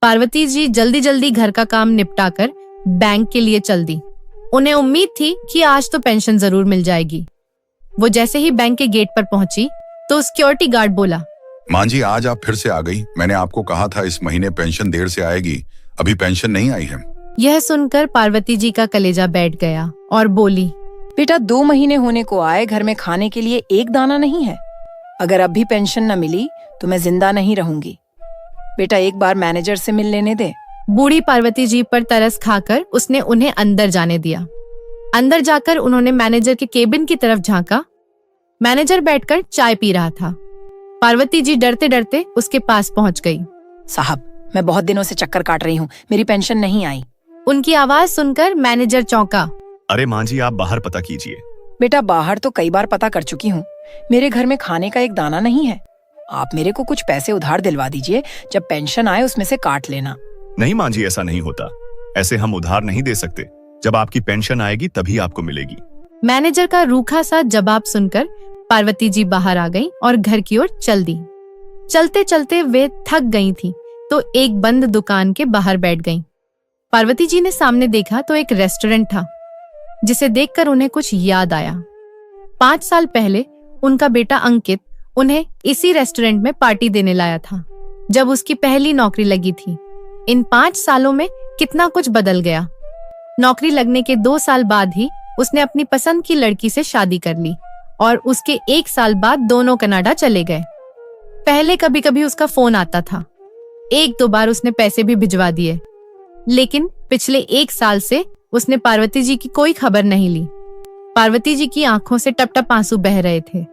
पार्वती जी जल्दी जल्दी घर का काम निपटाकर बैंक के लिए चल दी। उन्हें उम्मीद थी कि आज तो पेंशन जरूर मिल जाएगी। वो जैसे ही बैंक के गेट पर पहुंची तो सिक्योरिटी गार्ड बोला, मां जी आज आप फिर से आ गई। मैंने आपको कहा था इस महीने पेंशन देर से आएगी, अभी पेंशन नहीं आई है। यह सुनकर पार्वती जी का कलेजा बैठ गया और बोली, बेटा 2 महीने होने को आए, घर में खाने के लिए एक दाना नहीं है। अगर अब भी पेंशन न मिली तो मैं जिंदा नहीं रहूंगी। बेटा एक बार मैनेजर से मिल लेने दे। बूढ़ी पार्वती जी पर तरस खाकर उसने उन्हें अंदर जाने दिया। अंदर जाकर उन्होंने मैनेजर के केबिन की तरफ झांका। मैनेजर बैठकर चाय पी रहा था। पार्वती जी डरते डरते उसके पास पहुंच गई। साहब, मैं बहुत दिनों से चक्कर काट रही हूँ, मेरी पेंशन नहीं आई। उनकी आवाज सुनकर मैनेजर चौंका। अरे मां जी आप बाहर पता कीजिए। बेटा बाहर तो कई बार पता कर चुकी हूँ, मेरे घर में खाने का एक दाना नहीं है। आप मेरे को कुछ पैसे उधार दिलवा दीजिए, जब पेंशन आए उसमें से काट लेना। नहीं मां जी ऐसा नहीं होता, ऐसे हम उधार नहीं दे सकते। जब आपकी पेंशन आएगी तभी आपको मिलेगी। मैनेजर का रूखा सा जवाब सुनकर पार्वती जी बाहर आ गईं और घर की ओर चल दी। चलते चलते वे थक गई थीं, तो एक बंद दुकान के बाहर बैठ गईं। पार्वती जी ने सामने देखा तो एक रेस्टोरेंट था, जिसे देखकर उन्हें कुछ याद आया। 5 साल पहले उनका बेटा अंकित उन्हें इसी रेस्टोरेंट में पार्टी देने लाया था, जब उसकी पहली नौकरी लगी थी। इन 5 सालों में कितना कुछ बदल गया। नौकरी लगने के 2 साल बाद ही उसने अपनी पसंद की लड़की से शादी कर ली और उसके 1 साल बाद दोनों कनाडा चले गए। पहले कभी कभी उसका फोन आता था, 1-2 बार उसने पैसे भी भिजवा दिए, लेकिन पिछले 1 साल से उसने पार्वती जी की कोई खबर नहीं ली। पार्वती जी की आंखों से टप टप आंसू बह रहे थे।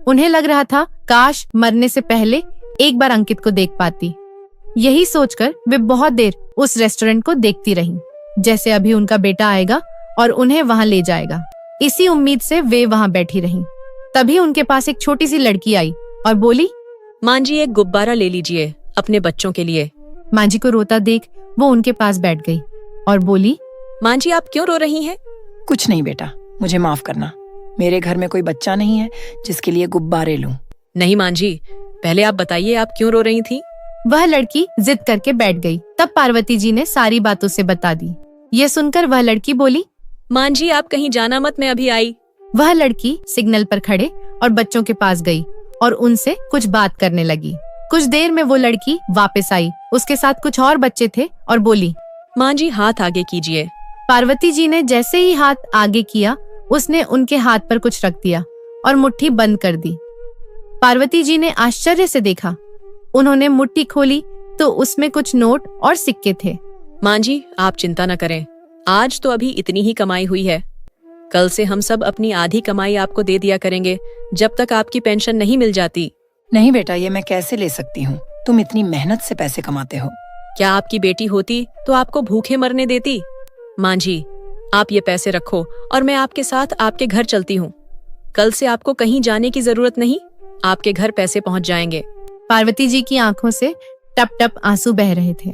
उन्हें लग रहा था काश मरने से पहले एक बार अंकित को देख पाती। यही सोचकर वे बहुत देर उस रेस्टोरेंट को देखती रहीं, जैसे अभी उनका बेटा आएगा और उन्हें वहां ले जाएगा। इसी उम्मीद से वे वहां बैठी रहीं। तभी उनके पास एक छोटी सी लड़की आई और बोली, मां जी एक गुब्बारा ले लीजिए अपने बच्चों के लिए। मां जी को रोता देख वो उनके पास बैठ गई और बोली, मां जी आप क्यों रो रही हैं? कुछ नहीं बेटा, मुझे माफ करना। मेरे घर में कोई बच्चा नहीं है जिसके लिए गुब्बारे लूं। नहीं मां जी, पहले आप बताइए आप क्यों रो रही थी? वह लड़की जिद करके बैठ गई। तब पार्वती जी ने सारी बात उसे बता दी। ये सुनकर वह लड़की बोली, मां जी आप कहीं जाना मत, मैं अभी आई। वह लड़की सिग्नल पर खड़े और बच्चों के पास गई और उनसे कुछ बात करने लगी। कुछ देर में वो लड़की वापस आई, उसके साथ कुछ और बच्चे थे और बोली, मां जी हाथ आगे कीजिए। पार्वती जी ने जैसे ही हाथ आगे किया, उसने उनके हाथ पर कुछ रख दिया और मुट्ठी बंद कर दी। पार्वती जी ने आश्चर्य से देखा। उन्होंने मुट्ठी खोली तो उसमें कुछ नोट और सिक्के थे। मां जी आप चिंता न करें, आज तो अभी इतनी ही कमाई हुई है, कल से हम सब अपनी आधी कमाई आपको दे दिया करेंगे जब तक आपकी पेंशन नहीं मिल जाती। नहीं बेटा, ये मैं कैसे ले सकती हूँ? तुम इतनी मेहनत से पैसे कमाते हो। क्या आपकी बेटी होती तो आपको भूखे मरने देती? मां जी आप ये पैसे रखो और मैं आपके साथ आपके घर चलती हूँ। कल से आपको कहीं जाने की जरूरत नहीं, आपके घर पैसे पहुँच जाएंगे। पार्वती जी की आंखों से टप टप आंसू बह रहे थे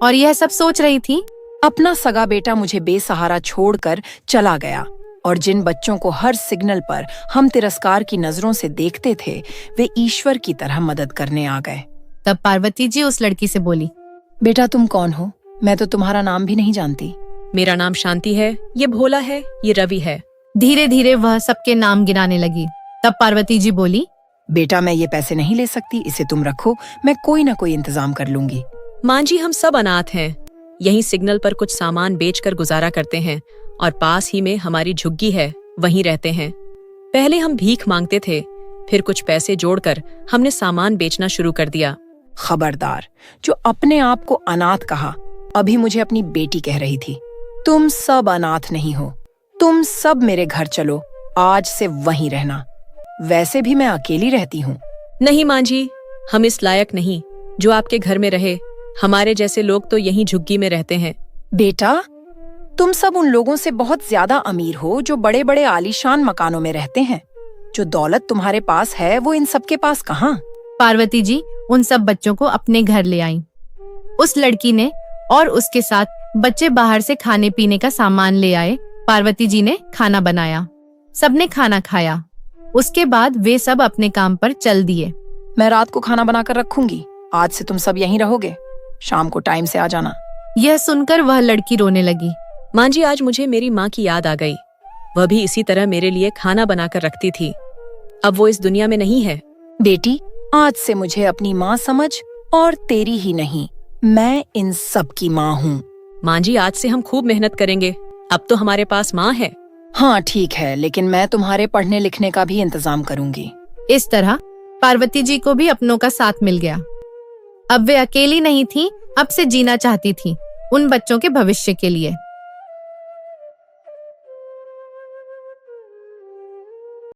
और यह सब सोच रही थी, अपना सगा बेटा मुझे बेसहारा छोड़कर चला गया और जिन बच्चों को हर सिग्नल पर हम तिरस्कार की नजरों से देखते थे, वे ईश्वर की तरह मदद करने आ गए। तब पार्वती जी उस लड़की से बोली, बेटा तुम कौन हो? मैं तो तुम्हारा नाम भी नहीं जानती। मेरा नाम शांति है, ये भोला है, ये रवि है। धीरे धीरे वह सबके नाम गिनाने लगी। तब पार्वती जी बोली, बेटा मैं ये पैसे नहीं ले सकती, इसे तुम रखो, मैं कोई ना कोई इंतजाम कर लूंगी। मां जी हम सब अनाथ हैं, यहीं सिग्नल पर कुछ सामान बेचकर गुजारा करते हैं और पास ही में हमारी झुग्गी है, वहीं रहते हैं। पहले हम भीख मांगते थे, फिर कुछ पैसे जोड़कर हमने सामान बेचना शुरू कर दिया। खबरदार, जो अपने आप को अनाथ कहा, अभी मुझे अपनी बेटी कह रही थी। तुम सब अनाथ नहीं हो, तुम सब मेरे घर चलो, आज से वहीं रहना। वैसे भी मैं अकेली रहती हूँ। नहीं मां जी, हम इस लायक नहीं जो आपके घर में रहे, हमारे जैसे लोग तो यहीं झुग्गी में रहते हैं। बेटा तुम सब उन लोगों से बहुत ज्यादा अमीर हो जो बड़े बड़े आलीशान मकानों में रहते हैं। जो दौलत तुम्हारे पास है वो इन सब के पास कहाँ? पार्वती जी उन सब बच्चों को अपने घर ले आईं। उस लड़की ने और उसके साथ बच्चे बाहर से खाने पीने का सामान ले आए। पार्वती जी ने खाना बनाया, सबने खाना खाया। उसके बाद वे सब अपने काम पर चल दिए। मैं रात को खाना बनाकर रखूंगी, आज से तुम सब यहीं रहोगे। शाम को टाइम से आ जाना। यह सुनकर वह लड़की रोने लगी। माँ जी, आज मुझे मेरी माँ की याद आ गई। वह भी इसी तरह मेरे लिए खाना बनाकर रखती थी। अब वो इस दुनिया में नहीं है। बेटी, आज से मुझे अपनी माँ समझ, और तेरी ही नहीं, मैं इन सब की माँ हूँ। माँ जी, आज से हम खूब मेहनत करेंगे। अब तो हमारे पास माँ है। हाँ ठीक है, लेकिन मैं तुम्हारे पढ़ने लिखने का भी इंतजाम करूंगी। इस तरह पार्वती जी को भी अपनों का साथ मिल गया। अब वे अकेली नहीं थी, अब से जीना चाहती थी उन बच्चों के भविष्य के लिए।